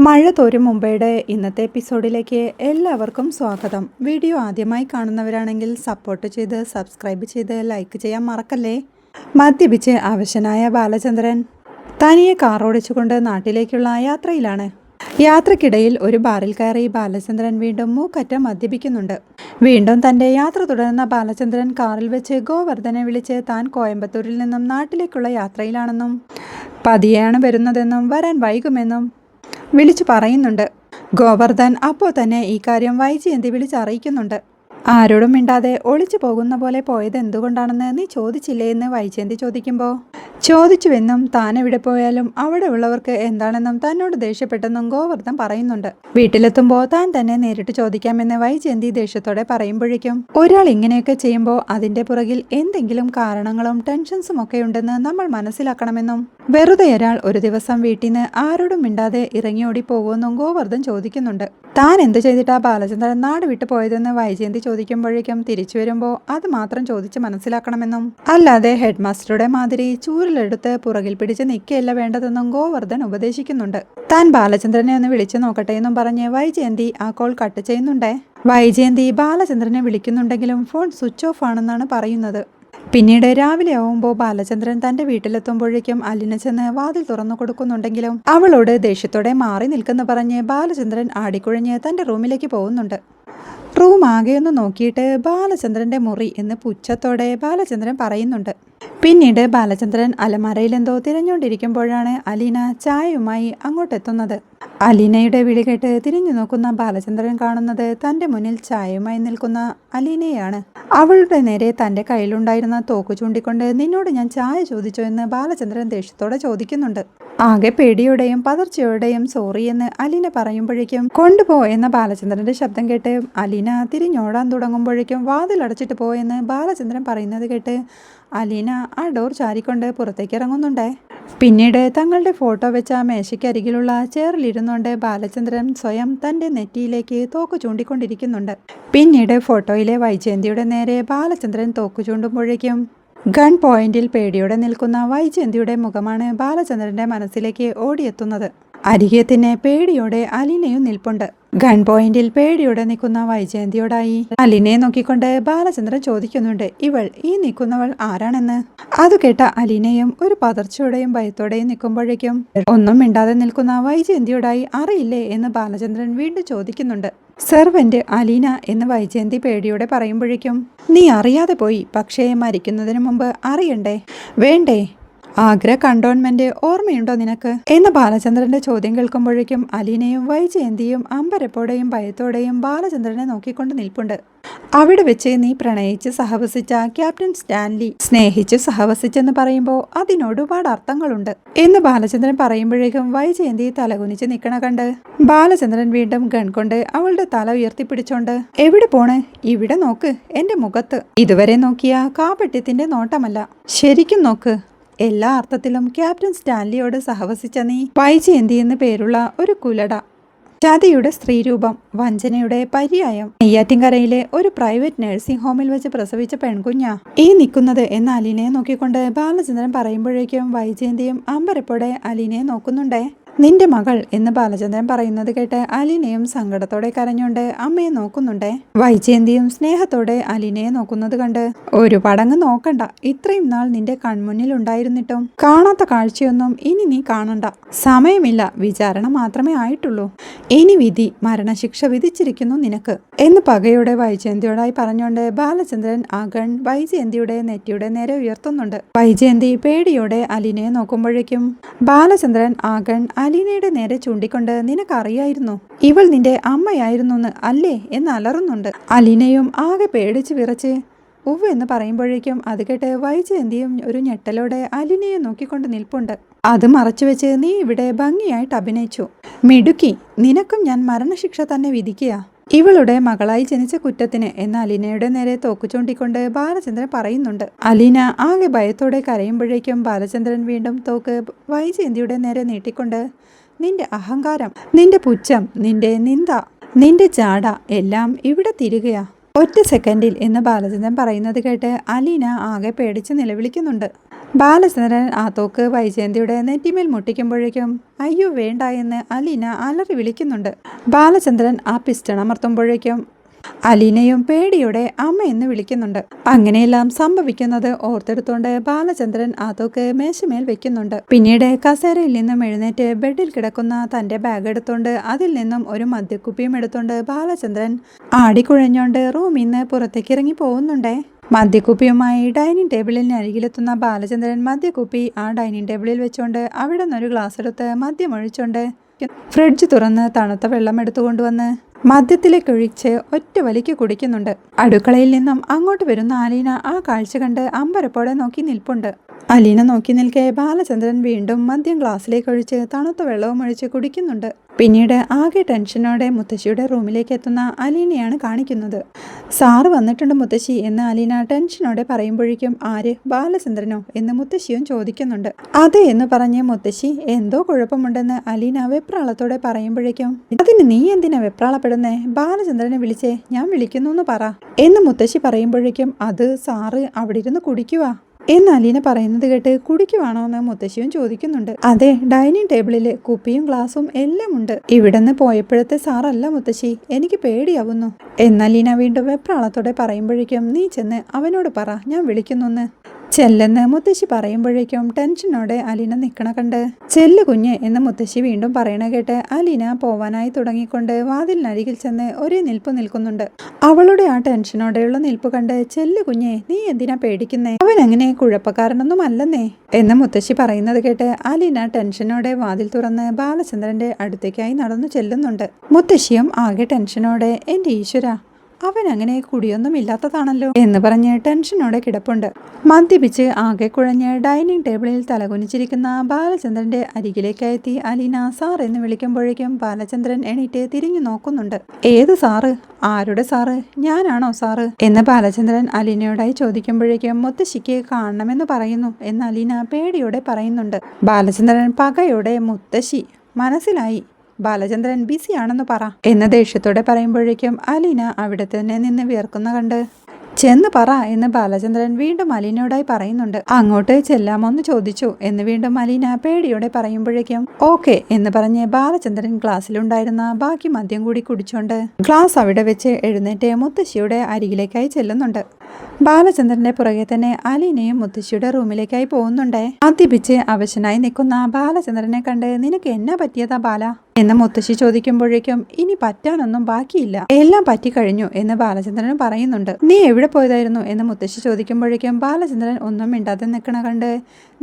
മഴ തോരും മുമ്പയുടെ ഇന്നത്തെ എപ്പിസോഡിലേക്ക് എല്ലാവർക്കും സ്വാഗതം. വീഡിയോ ആദ്യമായി കാണുന്നവരാണെങ്കിൽ സപ്പോർട്ട് ചെയ്ത് സബ്സ്ക്രൈബ് ചെയ്ത് ലൈക്ക് ചെയ്യാൻ മറക്കല്ലേ. മദ്യപിച്ച് അവശനായ ബാലചന്ദ്രൻ തനിയെ കാർ ഓടിച്ചുകൊണ്ട് നാട്ടിലേക്കുള്ള യാത്രയിലാണ്. യാത്രക്കിടയിൽ ഒരു ബാറിൽ കയറി ബാലചന്ദ്രൻ വീണ്ടും മൂക്കറ്റം മദ്യപിക്കുന്നുണ്ട്. വീണ്ടും തൻ്റെ യാത്ര തുടരുന്ന ബാലചന്ദ്രൻ കാറിൽ വെച്ച് ഗോവർദ്ധനെ വിളിച്ച് താൻ കോയമ്പത്തൂരിൽ നിന്നും നാട്ടിലേക്കുള്ള യാത്രയിലാണെന്നും പതിയെയാണ് വരുന്നതെന്നും വരാൻ വൈകുമെന്നും വിളിച്ചു പറയുന്നുണ്ട്. ഗോവർദ്ധൻ അപ്പോൾ തന്നെ ഈ കാര്യം വൈജയന്തി വിളിച്ചറിയിക്കുന്നുണ്ട്. ആരോടും മിണ്ടാതെ ഒളിച്ചു പോകുന്ന പോലെ പോയത് എന്തുകൊണ്ടാണെന്ന് നീ ചോദിച്ചില്ലേ എന്ന് വൈജയന്തി ചോദിക്കുമ്പോൾ ചോദിച്ചുവെന്നും താൻ എവിടെ പോയാലും അവിടെ ഉള്ളവർക്ക് എന്താണെന്നും തന്നോട് ദേഷ്യപ്പെട്ടെന്നും ഗോവർദ്ധൻ പറയുന്നുണ്ട്. വീട്ടിലെത്തുമ്പോൾ താൻ തന്നെ നേരിട്ട് ചോദിക്കാമെന്ന് വൈജയന്തി ദേഷ്യത്തോടെ പറയുമ്പോഴേക്കും ഒരാൾ ഇങ്ങനെയൊക്കെ ചെയ്യുമ്പോൾ അതിന്റെ പുറകിൽ എന്തെങ്കിലും കാരണങ്ങളും ടെൻഷൻസും ഒക്കെ ഉണ്ടെന്ന് നമ്മൾ മനസ്സിലാക്കണമെന്നും വെറുതെ ഒരാൾ ഒരു ദിവസം വീട്ടിൽ നിന്ന് ആരോടും മിണ്ടാതെ ഇറങ്ങിയോടി പോകുമെന്നും ഗോവർദ്ധൻ ചോദിക്കുന്നുണ്ട്. താൻ എന്ത് ചെയ്തിട്ടാ ബാലചന്ദ്രൻ നാട് വിട്ടു പോയതെന്ന് വൈജയന്തി ചോദിക്കുമ്പോഴേക്കും തിരിച്ചു വരുമ്പോൾ അത് മാത്രം ചോദിച്ച് മനസ്സിലാക്കണമെന്നും അല്ലാതെ ഹെഡ് മാസ്റ്ററുടെ മാതിരി ചൂരിലെടുത്ത് പുറകിൽ പിടിച്ച് നിൽക്കുകയല്ല വേണ്ടതെന്നും ഗോവർദ്ധൻ ഉപദേശിക്കുന്നുണ്ട്. താൻ ബാലചന്ദ്രനെ ഒന്ന് വിളിച്ചു നോക്കട്ടെ എന്നും പറഞ്ഞ് വൈജയന്തി ആ കോൾ കട്ട് ചെയ്യുന്നുണ്ടേ. വൈജയന്തി ബാലചന്ദ്രനെ വിളിക്കുന്നുണ്ടെങ്കിലും ഫോൺ സ്വിച്ച് ഓഫ് ആണെന്നാണ് പറയുന്നത്. പിന്നീട് രാവിലെ ആവുമ്പോൾ ബാലചന്ദ്രൻ തന്റെ വീട്ടിലെത്തുമ്പോഴേക്കും അലിന ചെന്ന് വാതിൽ തുറന്നു കൊടുക്കുന്നുണ്ടെങ്കിലും അവളോട് ദേഷ്യത്തോടെ മാറി നിൽക്കുന്ന പറഞ്ഞ് ബാലചന്ദ്രൻ ആടിക്കുഴഞ്ഞ് തന്റെ റൂമിലേക്ക് പോകുന്നുണ്ട്. റൂം ആകെയൊന്ന് നോക്കിയിട്ട് ബാലചന്ദ്രന്റെ മുറി എന്ന് പുച്ഛത്തോടെ ബാലചന്ദ്രൻ പറയുന്നുണ്ട്. പിന്നീട് ബാലചന്ദ്രൻ അലമാരയിൽ എന്തോ തിരഞ്ഞുകൊണ്ടിരിക്കുമ്പോഴാണ് അലീന ചായയുമായി അങ്ങോട്ടെത്തുന്നത്. അലീനയുടെ വിളി കേട്ട് തിരിഞ്ഞു നോക്കുന്ന ബാലചന്ദ്രൻ കാണുന്നത് തന്റെ മുന്നിൽ ചായയുമായി നിൽക്കുന്ന അലീനയാണ്. അവളുടെ നേരെ തന്റെ കയ്യിലുണ്ടായിരുന്ന തോക്ക് ചൂണ്ടിക്കൊണ്ട് നിന്നോട് ഞാൻ ചായ ചോദിച്ചോ എന്ന് ബാലചന്ദ്രൻ ദേഷ്യത്തോടെ ചോദിക്കുന്നുണ്ട്. ആകെ പേടിയോടെയും പതർച്ചയോടെയും സോറി എന്ന് അലീന പറയുമ്പോഴേക്കും കൊണ്ടുപോ എന്ന ബാലചന്ദ്രന്റെ ശബ്ദം കേട്ട് അലീന തിരിഞ്ഞോടാൻ തുടങ്ങുമ്പോഴേക്കും വാതിലടച്ചിട്ട് പോയെന്ന് ബാലചന്ദ്രൻ പറയുന്നത് കേട്ട് അലീന ആ ഡോർ ചാരിക്കൊണ്ട് പുറത്തേക്ക് ഇറങ്ങുന്നുണ്ടേ. പിന്നീട് തങ്ങളുടെ ഫോട്ടോ വെച്ച മേശയ്ക്കരികിലുള്ള ചെയറിലിരുന്നുകൊണ്ട് ബാലചന്ദ്രൻ സ്വയം തൻ്റെ നെറ്റിയിലേക്ക് തോക്ക് ചൂണ്ടിക്കൊണ്ടിരിക്കുന്നുണ്ട്. പിന്നീട് ഫോട്ടോയിലെ വൈജയന്തിയുടെ നേരെ ബാലചന്ദ്രൻ തോക്ക് ചൂണ്ടുമ്പോഴേക്കും ഗൺ പോയിന്റിൽ പേടിയോടെ നിൽക്കുന്ന വൈജയന്തിയുടെ മുഖമാണ് ബാലചന്ദ്രന്റെ മനസ്സിലേക്ക് ഓടിയെത്തുന്നത്. അരികെ തന്നെ പേടിയോടെ അലീനയും നിൽപ്പുണ്ട്. ഗൺ പോയിന്റിൽ പേടിയോടെ നിൽക്കുന്ന വൈജയന്തിയോടായി അലീനയെ നോക്കിക്കൊണ്ട് ബാലചന്ദ്രൻ ചോദിക്കുന്നുണ്ട്, ഇവൾ ഈ നിൽക്കുന്നവൾ ആരാണെന്ന്. അത് കേട്ട അലീനയും ഒരു പതർച്ചയോടെയും ഭയത്തോടെയും നിൽക്കുമ്പോഴേക്കും ഒന്നും മിണ്ടാതെ നിൽക്കുന്ന വൈജയന്തിയോടായി അറിയില്ലേ എന്ന് ബാലചന്ദ്രൻ വീണ്ടും ചോദിക്കുന്നുണ്ട്. സെർവന്റ് അലീന എന്ന് വൈജയന്തി പേടിയോടെ പറയുമ്പോഴേക്കും നീ അറിയാതെ പോയി, പക്ഷേ മരിക്കുന്നതിന് മുമ്പ് അറിയണ്ടേ വേണ്ടേ? ആഗ്ര കണ്ടോൺമെന്റ് ഓർമ്മയുണ്ടോ നിനക്ക് എന്ന ബാലചന്ദ്രന്റെ ചോദ്യം കേൾക്കുമ്പോഴേക്കും അലീനയും വൈജയന്തിയും അമ്പരപ്പോടെയും ഭയത്തോടെയും ബാലചന്ദ്രനെ നോക്കിക്കൊണ്ട് നിൽപ്പുണ്ട്. അവിടെ വെച്ച് നീ പ്രണയിച്ച് സഹവസിച്ച ക്യാപ്റ്റൻ സ്റ്റാൻലി സ്നേഹിച്ച് സഹവസിച്ചെന്ന് പറയുമ്പോൾ അതിനോട് ഒരുപാട് അർത്ഥങ്ങളുണ്ട് എന്ന് ബാലചന്ദ്രൻ പറയുമ്പോഴേക്കും വൈജയന്തി തലകുനിച്ച് നിൽക്കണ കണ്ട് ബാലചന്ദ്രൻ വീണ്ടും ഗൺ കൊണ്ട് അവളുടെ തല ഉയർത്തിപ്പിടിച്ചോണ്ട് എവിടെ പോണ്? ഇവിടെ നോക്ക്, എന്റെ മുഖത്ത്. ഇതുവരെ നോക്കിയ കാപട്യത്തിന്റെ നോട്ടമല്ല, ശരിക്കും നോക്ക്. എല്ലാ അർത്ഥത്തിലും ക്യാപ്റ്റൻ സ്റ്റാൻലിയോട് സഹവസിച്ച നീ വൈജയന്തി എന്ന് പേരുള്ള ഒരു കുലട, ചതിയുടെ സ്ത്രീരൂപം, വഞ്ചനയുടെ പര്യായം, നെയ്യാറ്റിൻകരയിലെ ഒരു പ്രൈവറ്റ് നഴ്സിംഗ് ഹോമിൽ വെച്ച് പ്രസവിച്ച പെൺകുഞ്ഞാ ഈ നിൽക്കുന്നത് എന്ന് അലീനയെ നോക്കിക്കൊണ്ട് ബാലചന്ദ്രൻ പറയുമ്പോഴേക്കും വൈജയന്തിയും അമ്പരപ്പോടെ അലീനയെ നോക്കുന്നുണ്ടേ. നിന്റെ മകൾ എന്ന് ബാലചന്ദ്രൻ പറയുന്നത് കേട്ട് അലീനയും സങ്കടത്തോടെ കരഞ്ഞുകൊണ്ട് അമ്മയെ നോക്കുന്നുണ്ടേ. വൈജയന്തിയും സ്നേഹത്തോടെ അലീനയെ നോക്കുന്നത് കണ്ട് ഒരുപാടങ്ങ് നോക്കണ്ട, ഇത്രയും നാൾ നിന്റെ കൺമുന്നിൽ ഉണ്ടായിരുന്നിട്ടും കാണാത്ത കാഴ്ചയൊന്നും ഇനി നീ കാണണ്ട. സമയമില്ല, വിചാരണ മാത്രമേ ആയിട്ടുള്ളൂ. ഇനി വിധി, മരണശിക്ഷ വിധിച്ചിരിക്കുന്നു നിനക്ക് എന്ന് പകയോടെ വൈജയന്തിയോടായി പറഞ്ഞുകൊണ്ട് ബാലചന്ദ്രൻ ആ ഗൺ വൈജയന്തിയുടെ നെറ്റിയുടെ നേരെ ഉയർത്തുന്നുണ്ട്. വൈജയന്തി പേടിയോടെ അലീനയെ നോക്കുമ്പോഴേക്കും ബാലചന്ദ്രൻ ആ ഗൺ അലീനയുടെ നേരെ ചൂണ്ടിക്കൊണ്ട് നിനക്കറിയായിരുന്നു ഇവൾ നിന്റെ അമ്മയായിരുന്നെന്ന് അല്ലേ എന്ന് അലറുന്നുണ്ട്. അലീനയും ആകെ പേടിച്ച് വിറച്ച് ഉവ്വ് എന്ന് പറയുമ്പോഴേക്കും അത് കേട്ട് വൈജയന്തിയും ഒരു ഞെട്ടലോടെ അലീനയെ നോക്കിക്കൊണ്ട് നിൽപ്പുണ്ട്. അത് മറച്ചുവെച്ച് നീ ഇവിടെ ഭംഗിയായിട്ട് അഭിനയിച്ചു, മിടുക്കി, നിനക്കും ഞാൻ മരണശിക്ഷ തന്നെ വിധിക്കുക ഇവളുടെ മകളായി ജനിച്ച കുറ്റത്തിന് എന്ന് അലീനയുടെ നേരെ തോക്ക് ചൂണ്ടിക്കൊണ്ട് ബാലചന്ദ്രൻ പറയുന്നുണ്ട്. അലീന ആകെ ഭയത്തോടെ കരയുമ്പോഴേക്കും ബാലചന്ദ്രൻ വീണ്ടും തോക്ക് വൈജയന്തിയുടെ നേരെ നീട്ടിക്കൊണ്ട് നിന്റെ അഹങ്കാരം, നിന്റെ പുച്ഛം, നിന്റെ നിന്ദ, നിന്റെ ജാട എല്ലാം ഇവിടെ തിരികെയാ ഒറ്റ സെക്കൻഡിൽ എന്ന് ബാലചന്ദ്രൻ പറയുന്നത് കേട്ട് അലീന ആകെ പേടിച്ച് നിലവിളിക്കുന്നുണ്ട്. ബാലചന്ദ്രൻ ആ തോക്ക് വൈജയന്തിയുടെ നെറ്റിമേൽ മുട്ടിക്കുമ്പോഴേക്കും അയ്യോ വേണ്ട എന്ന് അലീന അലറി വിളിക്കുന്നുണ്ട്. ബാലചന്ദ്രൻ ആ പിസ്റ്റൺ അമർത്തുമ്പോഴേക്കും അലീനയും പേടിയോടെ അമ്മ എന്ന് വിളിക്കുന്നുണ്ട്. അങ്ങനെയെല്ലാം സംഭവിക്കുന്നത് ഓർത്തെടുത്തോണ്ട് ബാലചന്ദ്രൻ ആ തോക്ക് മേശമേൽ വെക്കുന്നുണ്ട്. പിന്നീട് കസേരയിൽ നിന്നും എഴുന്നേറ്റ് ബെഡിൽ കിടക്കുന്ന തന്റെ ബാഗ് എടുത്തോണ്ട് അതിൽ നിന്നും ഒരു മദ്യക്കുപ്പിയും എടുത്തോണ്ട് ബാലചന്ദ്രൻ ആടിക്കുഴഞ്ഞോണ്ട് റൂമിൽ നിന്ന് പുറത്തേക്ക് ഇറങ്ങി പോകുന്നുണ്ടേ. മദ്യക്കുപ്പിയുമായി ഡൈനിങ് ടേബിളിന് അരികിലെത്തുന്ന ബാലചന്ദ്രൻ മദ്യക്കുപ്പി ആ ഡൈനിങ് ടേബിളിൽ വെച്ചുകൊണ്ട് അവിടെ നിന്നൊരു ഗ്ലാസ് എടുത്ത് മദ്യം ഒഴിച്ചുകൊണ്ട് ഫ്രിഡ്ജ് തുറന്ന് തണുത്ത വെള്ളം എടുത്തുകൊണ്ടുവന്ന് മദ്യത്തിലേക്ക് ഒഴിച്ച് ഒറ്റ വലിക്ക് കുടിക്കുന്നുണ്ട്. അടുക്കളയിൽ നിന്നും അങ്ങോട്ട് വരുന്ന അലീന ആ കാഴ്ച കണ്ട് അമ്പരപ്പോടെ നോക്കി നിൽപ്പുണ്ട്. അലീന നോക്കി നിൽക്കെ ബാലചന്ദ്രൻ വീണ്ടും മദ്യം ഗ്ലാസ്സിലേക്ക് ഒഴിച്ച് തണുത്ത വെള്ളവും ഒഴിച്ച് കുടിക്കുന്നുണ്ട്. പിന്നീട് ആകെ ടെൻഷനോടെ മുത്തശ്ശിയുടെ റൂമിലേക്ക് എത്തുന്ന അലീനയാണ് കാണിക്കുന്നത്. സാറ് വന്നിട്ടുണ്ട് മുത്തശ്ശി എന്ന് അലീന ടെൻഷനോടെ പറയുമ്പോഴേക്കും ആര്, ബാലചന്ദ്രനോ എന്ന് മുത്തശ്ശിയും ചോദിക്കുന്നുണ്ട്. അതെ എന്ന് പറഞ്ഞ് മുത്തശ്ശി എന്തോ കുഴപ്പമുണ്ടെന്ന് അലീന വെപ്രാളത്തോടെ പറയുമ്പോഴേക്കും അതിന് നീ എന്തിനാ വെപ്രാളപ്പെടുന്നേ, ബാലചന്ദ്രനെ വിളിച്ചേ, ഞാൻ വിളിക്കുന്നു എന്ന് പറ എന്ന് മുത്തശ്ശി പറയുമ്പോഴേക്കും അത് സാറ് അവിടെ ഇരുന്ന് കുടിക്കുക എന്ന് അലീന പറയുന്നത് കേട്ട് കുടിക്കുവാണോ എന്ന് മുത്തശ്ശിയും ചോദിക്കുന്നുണ്ട്. അതെ, ഡൈനിങ് ടേബിളിൽ കുപ്പിയും ഗ്ലാസും എല്ലാം ഉണ്ട്. ഇവിടുന്ന് പോയപ്പോഴത്തെ സാറല്ല മുത്തശ്ശി, എനിക്ക് പേടിയാവുന്നു എന്ന് അലീന വീണ്ടും വെപ്രാളത്തോടെ പറയുമ്പോഴേക്കും നീ ചെന്ന് അവനോട് പറ ഞാൻ വിളിക്കുന്നു ചെല്ലെന്ന് മുത്തശ്ശി പറയുമ്പോഴേക്കും ടെൻഷനോടെ അലീന നിൽക്കണ കണ്ട് ചെല്ലു കുഞ്ഞ് എന്ന് മുത്തശ്ശി വീണ്ടും പറയണ കേട്ട് അലീന പോവാനായി തുടങ്ങിക്കൊണ്ട് വാതിലിനരികിൽ ചെന്ന് ഒരേ നിൽപ്പ് നിൽക്കുന്നുണ്ട്. അവളുടെ ആ ടെൻഷനോടെയുള്ള നിൽപ്പ് കണ്ട് ചെല്ലു കുഞ്ഞെ നീ എന്തിനാ പേടിക്കുന്നേ, അവൻ അങ്ങനെ കുഴപ്പക്കാരനൊന്നും അല്ലെന്നേ എന്ന് മുത്തശ്ശി പറയുന്നത് കേട്ട് അലീന ടെൻഷനോടെ വാതിൽ തുറന്ന് ബാലചന്ദ്രന്റെ അടുത്തേക്കായി നടന്നു ചെല്ലുന്നുണ്ട്. മുത്തശ്ശിയും ആകെ ടെൻഷനോടെ എന്റെ ഈശ്വര അവൻ അങ്ങനെ കുടിയൊന്നും ഇല്ലാത്തതാണല്ലോ എന്ന് പറഞ്ഞ് ടെൻഷനോടെ കിടപ്പുണ്ട്. മദ്യപിച്ച് ആകെ കുഴഞ്ഞ് ഡൈനിങ് ടേബിളിൽ തലകുനിച്ചിരിക്കുന്ന ബാലചന്ദ്രന്റെ അരികിലേക്കെത്തി അലീന സാർ എന്ന് വിളിക്കുമ്പോഴേക്കും ബാലചന്ദ്രൻ എണീറ്റ് തിരിഞ്ഞു നോക്കുന്നുണ്ട്. ഏത് സാറ്, ആരുടെ സാറ്, ഞാനാണോ സാറ് എന്ന് ബാലചന്ദ്രൻ അലീനയോടായി ചോദിക്കുമ്പോഴേക്കും മുത്തശ്ശിക്ക് കാണണമെന്ന് പറയുന്നു എന്ന് അലീന പേടിയോടെ പറയുന്നുണ്ട്. ബാലചന്ദ്രൻ പകയോടെ മുത്തശ്ശി മനസ്സിലായി, ബാലചന്ദ്രൻ ബിസിയാണെന്ന് പറ എന്ന് ദേഷ്യത്തോടെ പറയുമ്പോഴേക്കും അലീന അവിടെ തന്നെ നിന്ന് വിയർക്കുന്ന കണ്ട് ചെന്ന് പറ എന്ന് ബാലചന്ദ്രൻ വീണ്ടും അലീനയോടായി പറയുന്നുണ്ട്. അങ്ങോട്ട് ചെല്ലാമോന്ന് ചോദിച്ചു എന്ന് വീണ്ടും അലീന പേടിയോടെ പറയുമ്പോഴേക്കും ഓക്കെ എന്ന് പറഞ്ഞ് ബാലചന്ദ്രൻ ഗ്ലാസ്സിലുണ്ടായിരുന്ന ബാക്കി മദ്യം കൂടി കുടിച്ചോണ്ട് ഗ്ലാസ് അവിടെ വെച്ച് എഴുന്നേറ്റ് മുത്തശ്ശിയുടെ അരികിലേക്കായി ചെല്ലുന്നുണ്ട്. ബാലചന്ദ്രന്റെ പുറകെ തന്നെ അലീനയും മുത്തശ്ശിയുടെ റൂമിലേക്കായി പോകുന്നുണ്ടേ. മദ്യപിച്ച് അവശനായി നിൽക്കുന്ന ബാലചന്ദ്രനെ കണ്ട് നിനക്ക് എന്നാ പറ്റിയതാ ബാല എന്ന് മുത്തശ്ശി ചോദിക്കുമ്പോഴേക്കും ഇനി പറ്റാനൊന്നും ബാക്കിയില്ല, എല്ലാം പറ്റിക്കഴിഞ്ഞു എന്ന് ബാലചന്ദ്രൻ പറയുന്നുണ്ട്. നീ എവിടെ പോയതായിരുന്നു എന്ന് മുത്തശ്ശി ചോദിക്കുമ്പോഴേക്കും ബാലചന്ദ്രൻ ഒന്നും മിണ്ടാതെ നിൽക്കണ കണ്ട്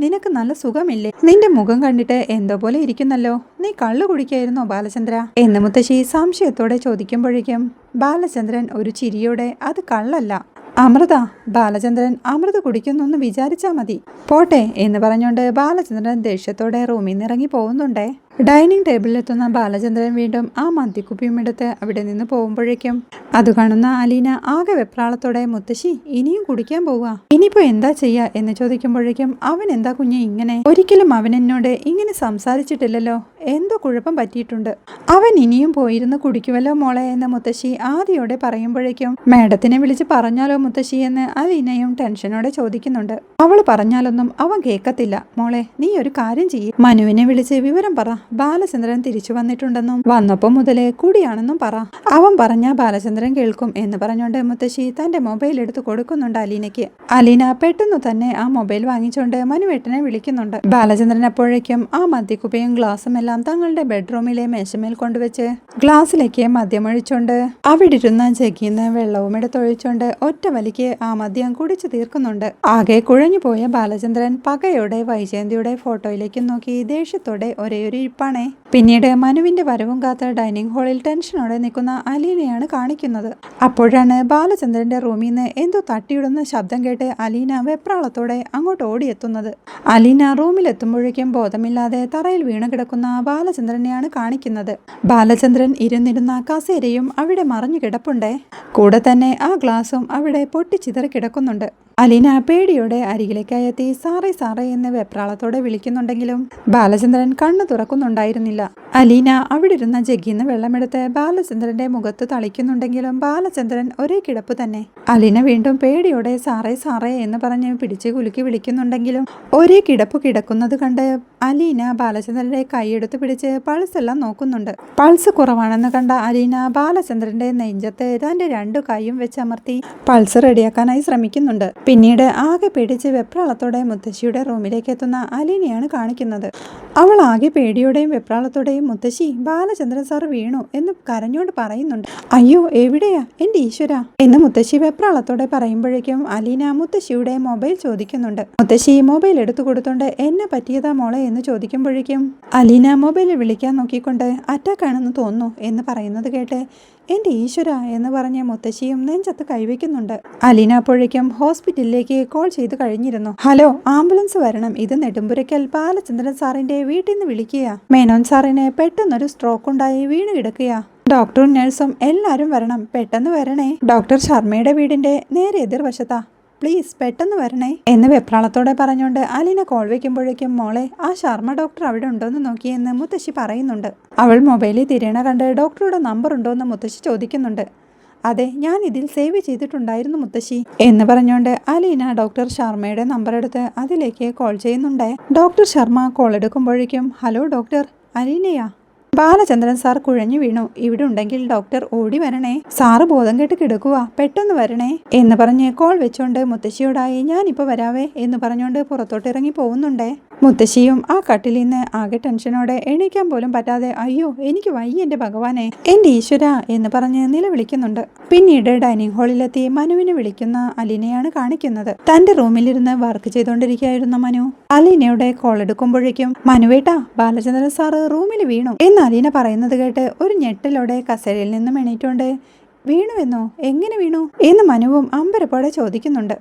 നിനക്ക് നല്ല സുഖമില്ലേ, നിന്റെ മുഖം കണ്ടിട്ട് എന്തോ പോലെ ഇരിക്കുന്നല്ലോ, നീ കള്ളു കുടിക്കായിരുന്നോ ബാലചന്ദ്ര എന്ന് മുത്തശ്ശി സംശയത്തോടെ ചോദിക്കുമ്പോഴേക്കും ബാലചന്ദ്രൻ ഒരു ചിരിയോടെ അത് കള്ളല്ല അമൃത, ബാലചന്ദ്രൻ അമൃത കുടിക്കുന്നെന്ന് വിചാരിച്ചാൽ മതി, പോട്ടെ എന്ന് പറഞ്ഞുകൊണ്ട് ബാലചന്ദ്രൻ ദേഷ്യത്തോടെ റൂമിൽ നിന്ന് ഇറങ്ങി പോകുന്നുണ്ടേ. ഡൈനിങ് ടേബിളിലെത്തുന്ന ബാലചന്ദ്രൻ വീണ്ടും ആ മദ്യക്കുപ്പിയും എടുത്ത് അവിടെ നിന്ന് പോകുമ്പോഴേക്കും അത് കാണുന്ന അലീന ആകെ വെപ്രാളത്തോടെ മുത്തശ്ശി ഇനിയും കുടിക്കാൻ പോവുക, ഇനിയിപ്പോ എന്താ ചെയ്യുക എന്ന് ചോദിക്കുമ്പോഴേക്കും അവൻ എന്താ കുഞ്ഞെ ഇങ്ങനെ, ഒരിക്കലും അവൻ എന്നോട് ഇങ്ങനെ സംസാരിച്ചിട്ടില്ലല്ലോ, എന്തോ കുഴപ്പം പറ്റിയിട്ടുണ്ട്, അവൻ ഇനിയും പോയിരുന്ന് കുടിക്കുമല്ലോ മോളെ എന്ന് മുത്തശ്ശി ആദ്യോടെ പറയുമ്പോഴേക്കും മേഡത്തിനെ വിളിച്ച് പറഞ്ഞാലോ മുത്തശ്ശി എന്ന് അലീനയും ടെൻഷനോടെ ചോദിക്കുന്നുണ്ട്. അവൾ പറഞ്ഞാലൊന്നും അവൻ കേൾക്കത്തില്ല മോളെ, നീ ഒരു കാര്യം ചെയ്യ്, മനുവിനെ വിളിച്ച് വിവരം പറ, ബാലചന്ദ്രൻ തിരിച്ചു വന്നിട്ടുണ്ടെന്നും വന്നപ്പോ മുതലേ കൂടിയാണെന്നും പറ, അവൻ പറഞ്ഞ ബാലചന്ദ്രൻ കേൾക്കും എന്ന് പറഞ്ഞുകൊണ്ട് മുത്തശ്ശി തന്റെ മൊബൈൽ എടുത്ത് കൊടുക്കുന്നുണ്ട് അലീനയ്ക്ക്. അലീന പെട്ടെന്ന് തന്നെ ആ മൊബൈൽ വാങ്ങിച്ചുകൊണ്ട് മനുവേട്ടനെ വിളിക്കുന്നുണ്ട്. ബാലചന്ദ്രൻ അപ്പോഴേക്കും ആ മദ്യക്കുപ്പയും ഗ്ലാസും എല്ലാം തങ്ങളുടെ ബെഡ്റൂമിലെ മേശമേൽ കൊണ്ടുവച്ച് ഗ്ലാസ്സിലേക്ക് മദ്യമൊഴിച്ചുകൊണ്ട് അവിടെ ഇരുന്ന ജഗ്ഗിന്ന് വെള്ളവും എടുത്തൊഴിച്ചുകൊണ്ട് ഒറ്റ വലിക്ക് ആ മദ്യം കുടിച്ചു തീർക്കുന്നുണ്ട്. ആകെ കുഴഞ്ഞു പോയ ബാലചന്ദ്രൻ പകയോടെ വൈജയന്തിയുടെ ഫോട്ടോയിലേക്ക് നോക്കി ദേഷ്യത്തോടെ ഒരേയൊരു ഇരിപ്പാണേ. പിന്നീട് മനുവിന്റെ വരവും കാത്ത് ഡൈനിങ് ഹാളിൽ ടെൻഷനോടെ നിൽക്കുന്ന അലീനയാണ് കാണിക്കുന്നത്. അപ്പോഴാണ് ബാലചന്ദ്രന്റെ റൂമിൽ നിന്ന് എന്തോ തട്ടിയിടുന്ന ശബ്ദം കേട്ട് അലീന വെപ്രാളത്തോടെ അങ്ങോട്ട് ഓടിയെത്തുന്നത്. അലീന റൂമിലെത്തുമ്പോഴേക്കും ബോധമില്ലാതെ തറയിൽ വീണ് കിടക്കുന്ന ബാലചന്ദ്രനെയാണ് കാണിക്കുന്നത്. ബാലചന്ദ്രൻ ഇരുന്നിരുന്ന കസേരയും അവിടെ മറിഞ്ഞു കിടപ്പുണ്ടേ, കൂടെ തന്നെ ആ ഗ്ലാസും അവിടെ പൊട്ടിച്ചിതറി കിടക്കുന്നുണ്ട്. അലീന പേടിയോടെ അരികിലേക്കായി എത്തി സാറേ സാറേ എന്ന് വെപ്രാളത്തോടെ വിളിക്കുന്നുണ്ടെങ്കിലും ബാലചന്ദ്രൻ കണ്ണു തുറക്കുന്നുണ്ടായിരുന്നില്ല. സമ്മതിക്കുന്നില്ല. അലീന അവിടെ ഇരുന്ന ജഗ്ഗിന്ന് വെള്ളമെടുത്ത് ബാലചന്ദ്രന്റെ മുഖത്ത് തളിക്കുന്നുണ്ടെങ്കിലും ബാലചന്ദ്രൻ ഒരേ കിടപ്പ് തന്നെ. അലീന വീണ്ടും പേടിയോടെ സാറേ സാറേ എന്ന് പറഞ്ഞ് പിടിച്ച് കുലുക്കി വിളിക്കുന്നുണ്ടെങ്കിലും ഒരേ കിടപ്പ് കിടക്കുന്നത് കണ്ട് അലീന ബാലചന്ദ്രന്റെ കൈയെടുത്ത് പിടിച്ച് പൾസ് എല്ലാം നോക്കുന്നുണ്ട്. പൾസ് കുറവാണെന്ന് കണ്ട അലീന ബാലചന്ദ്രന്റെ നെഞ്ചത്ത് തന്റെ രണ്ടു കൈയും വെച്ചമർത്തി പൾസ് റെഡിയാക്കാനായി ശ്രമിക്കുന്നുണ്ട്. പിന്നീട് ആകെ പേടിച്ച് വെപ്രാളത്തോടെ മുത്തശ്ശിയുടെ റൂമിലേക്ക് എത്തുന്ന അലീനയാണ് കാണിക്കുന്നത്. അവൾ ആകെ പേടിയോടെയും വെപ്രാളത്തോടെയും മുത്തശ്ശി ബാലചന്ദ്രൻ സാർ വീണു എന്ന് കരഞ്ഞോണ്ട് പറയുന്നുണ്ട്. അയ്യോ എവിടെയാ എൻ്റെ ഈശ്വര എന്ന് മുത്തശ്ശി വെപ്രാളത്തോടെ പറയുമ്പോഴേക്കും അലീന മുത്തശ്ശിയുടെ മൊബൈൽ ചോദിക്കുന്നുണ്ട്. മുത്തശ്ശി മൊബൈൽ എടുത്തു കൊടുത്തോണ്ട് എന്നെ പറ്റിയതാ മോളെ എന്ന് ചോദിക്കുമ്പോഴേക്കും അലീന മൊബൈലിൽ വിളിക്കാൻ നോക്കിക്കൊണ്ട് അറ്റാക്കാണെന്ന് തോന്നുന്നു എന്ന് പറയുന്നത് കേട്ട് എൻ്റെ ഈശ്വര എന്ന് പറഞ്ഞ് മുത്തശ്ശിയും നെഞ്ചത്ത് കൈവയ്ക്കുന്നുണ്ട്. അലീന അപ്പോഴേക്കും ഹോസ്പിറ്റലിലേക്ക് കോൾ ചെയ്ത് കഴിഞ്ഞിരുന്നു. ഹലോ, ആംബുലൻസ് വരണം, ഇത് നെടുമ്പുരയ്ക്കൽ ബാലചന്ദ്രൻ സാറിന്റെ വീട്ടിൽ നിന്ന് വിളിക്കുക. മേനോൻ സാറിന് പെട്ടെന്നൊരു സ്ട്രോക്ക് ഉണ്ടായി വീണ് കിടക്കുക. ഡോക്ടറും നഴ്സും എല്ലാവരും വരണം, പെട്ടെന്ന് വരണേ. ഡോക്ടർ ശർമ്മയുടെ വീടിന്റെ നേരെ എതിർവശത്താ, പ്ലീസ് പെട്ടെന്ന് വരണേ എന്ന് വെപ്രാളത്തോടെ പറഞ്ഞുകൊണ്ട് അലീന കോൾ വയ്ക്കുമ്പോഴേക്കും മോളെ ആ ശർമ്മ ഡോക്ടർ അവിടെ ഉണ്ടോയെന്ന് നോക്കിയെന്ന് മുത്തശ്ശി പറയുന്നുണ്ട്. അവൾ മൊബൈലിൽ തിരയണ കണ്ട് ഡോക്ടറുടെ നമ്പർ ഉണ്ടോയെന്ന് മുത്തശ്ശി ചോദിക്കുന്നുണ്ട്. അതെ, ഞാൻ ഇതിൽ സേവ് ചെയ്തിട്ടുണ്ടായിരുന്നു മുത്തശ്ശി എന്ന് പറഞ്ഞുകൊണ്ട് അലീന ഡോക്ടർ ശർമ്മയുടെ നമ്പർ എടുത്ത് അതിലേക്ക് കോൾ ചെയ്യുന്നുണ്ട്. ഡോക്ടർ ശർമ്മ കോൾ എടുക്കുമ്പോഴേക്കും ഹലോ ഡോക്ടർ, അലീനയാ? ബാലചന്ദ്രൻ സാർ കുഴഞ്ഞു വീണു, ഇവിടെ ഉണ്ടെങ്കിൽ ഡോക്ടർ ഓടി വരണേ. സാറ് ബോധം കെട്ട് കിടക്കുക, പെട്ടെന്ന് വരണേ എന്ന് പറഞ്ഞ് കോൾ വെച്ചോണ്ട് മുത്തശ്ശിയോടായി ഞാനിപ്പോൾ വരാവേ എന്ന് പറഞ്ഞുകൊണ്ട് പുറത്തോട്ട് ഇറങ്ങി പോകുന്നുണ്ടേ. മുത്തശ്ശിയും ആ കട്ടിൽ നിന്ന് ആകെ ടെൻഷനോടെ എണീക്കാൻ പോലും പറ്റാതെ അയ്യോ എനിക്ക് വയ്യ എൻ്റെ ഭഗവാനെ, എൻ്റെ ഈശ്വര എന്ന് പറഞ്ഞ് നിലവിളിക്കുന്നുണ്ട്. പിന്നീട് ഡൈനിങ് ഹാളിലെത്തി മനുവിനെ വിളിക്കുന്ന അലീനയാണ് കാണിക്കുന്നത്. തന്റെ റൂമിലിരുന്ന് വർക്ക് ചെയ്തുകൊണ്ടിരിക്കുകയായിരുന്ന മനു അലീനയുടെ കോൾ എടുക്കുമ്പോഴേക്കും മനുവേട്ടാ ബാലചന്ദ്രൻ സാറ് റൂമിൽ വീണു എന്ന് അലീന പറയുന്നത് കേട്ട് ഒരു ഞെട്ടലോടെ കസേരയിൽ നിന്നും എണീറ്റുകൊണ്ട് വീണുവെന്നോ, എങ്ങനെ വീണു എന്ന് മനുവും അമ്പരപ്പോടെ ചോദിക്കുന്നുണ്ട്.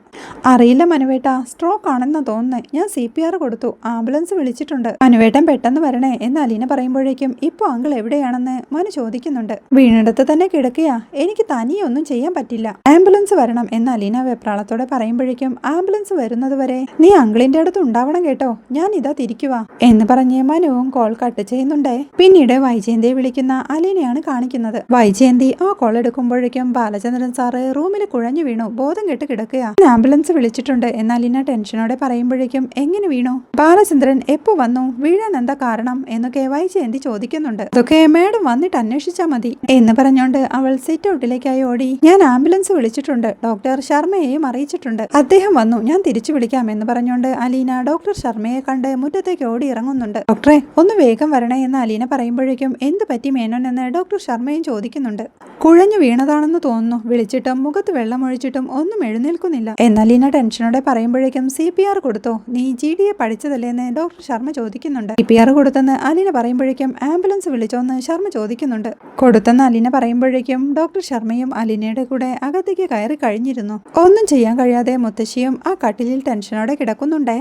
അറിയില്ല മനുവേട്ട, സ്ട്രോക്ക് ആണെന്നാ തോന്നുന്നത്, ഞാൻ CPR കൊടുത്തു, ആംബുലൻസ് വിളിച്ചിട്ടുണ്ട്, മനുവേട്ടൻ പെട്ടെന്ന് വരണേ എന്ന് അലീന പറയുമ്പോഴേക്കും ഇപ്പോൾ അങ്കിൾ എവിടെയാണെന്ന് മനു ചോദിക്കുന്നുണ്ട്. വീണിടത്ത് തന്നെ കിടക്കുകയാ, എനിക്ക് തനിയെ ഒന്നും ചെയ്യാൻ പറ്റില്ല, ആംബുലൻസ് വരണം എന്ന് അലീന വെപ്രാളത്തോടെ പറയുമ്പോഴേക്കും ആംബുലൻസ് വരുന്നത് വരെ നീ അങ്കിളിന്റെ അടുത്ത് ഉണ്ടാവണം കേട്ടോ, ഞാൻ ഇതാ തിരിക്കുക എന്ന് പറഞ്ഞ് മനുവും കോൾ കട്ട് ചെയ്യുന്നുണ്ടേ. പിന്നീട് വൈജയന്തിയെ വിളിക്കുന്ന അലീനയാണ് കാണിക്കുന്നത്. വൈജയന്തി ആ കോൾ എടുക്കുമ്പോൾ ബാലചന്ദ്രൻ സാറ് റൂമിൽ കുഴഞ്ഞു വീണു, ബോധം കെട്ട് കിടക്കുക, ആംബുലൻസ് വിളിച്ചിട്ടുണ്ട് എന്ന് അലീന ടെൻഷനോടെ പറയുമ്പോഴേക്കും എങ്ങനെ വീണു, ബാലചന്ദ്രൻ എപ്പോ വന്നു, വീഴാൻ എന്താ കാരണം എന്നൊക്കെ വൈജയന്തി ചോദിക്കുന്നുണ്ട്. അതൊക്കെ മേഡം വന്നിട്ട് അന്വേഷിച്ചാൽ മതി എന്ന് പറഞ്ഞുകൊണ്ട് അവൾ സിറ്റ് ഔട്ടിലേക്കായി ഓടി ഞാൻ ആംബുലൻസ് വിളിച്ചിട്ടുണ്ട്, ഡോക്ടർ ശർമ്മയെയും അറിയിച്ചിട്ടുണ്ട്, അദ്ദേഹം വന്നു, ഞാൻ തിരിച്ചു വിളിക്കാം എന്ന് പറഞ്ഞുകൊണ്ട് അലീന ഡോക്ടർ ശർമ്മയെ കണ്ട് മുറ്റത്തേക്ക് ഓടി ഇറങ്ങുന്നുണ്ട്. ഡോക്ടറെ ഒന്ന് വേഗം വരണേ എന്ന് അലീന പറയുമ്പോഴേക്കും എന്ത് പറ്റി മേനോൻ എന്ന് ഡോക്ടർ ശർമ്മയും ചോദിക്കുന്നുണ്ട്. കുഴഞ്ഞു വീണതാണെന്ന് തോന്നുന്നു, വിളിച്ചിട്ടും മുഖത്ത് വെള്ളം ഒഴിച്ചിട്ടും ഒന്നും എഴുന്നേൽക്കുന്നില്ല എന്ന് അലീന ടെൻഷനോടെ പറയുമ്പോഴേക്കും CPR കൊടുത്തോ, നീ GDA പഠിച്ചതല്ലേ എന്ന് ഡോക്ടർ ശർമ്മ ചോദിക്കുന്നുണ്ട്. CPR കൊടുത്തെന്ന് അലീന പറയുമ്പോഴേക്കും ആംബുലൻസ് വിളിച്ചോന്ന് ശർമ്മ ചോദിക്കുന്നുണ്ട്. കൊടുത്തെന്ന് അലീന പറയുമ്പോഴേക്കും ഡോക്ടർ ശർമ്മയും അലീനയുടെ കൂടെ അകത്തേക്ക് കയറി കഴിഞ്ഞിരുന്നു. ഒന്നും ചെയ്യാൻ കഴിയാതെ മുത്തശ്ശിയും ആ കട്ടിലിൽ ടെൻഷനോടെ കിടക്കുന്നുണ്ടേ.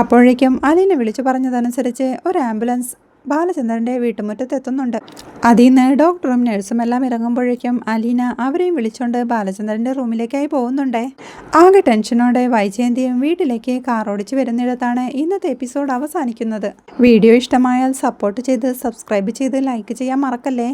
അപ്പോഴേക്കും അലീന വിളിച്ചു പറഞ്ഞതനുസരിച്ച് ഒരു ആംബുലൻസ് ബാലചന്ദ്രന്റെ വീട്ടുമുറ്റത്ത് എത്തുന്നുണ്ട്. അതിൽ നിന്ന് ഡോക്ടറും നഴ്സും എല്ലാം ഇറങ്ങുമ്പോഴേക്കും അലീന അവരെയും വിളിച്ചുകൊണ്ട് ബാലചന്ദ്രന്റെ റൂമിലേക്കായി പോകുന്നുണ്ടേ. ആകെ ടെൻഷനോടെ വൈജയന്തിയും വീട്ടിലേക്ക് കാർ ഓടിച്ച് വരുന്നിടത്താണ് ഇന്നത്തെ എപ്പിസോഡ് അവസാനിക്കുന്നത്. വീഡിയോ ഇഷ്ടമായാൽ സപ്പോർട്ട് ചെയ്ത് സബ്സ്ക്രൈബ് ചെയ്ത് ലൈക്ക് ചെയ്യാൻ മറക്കല്ലേ.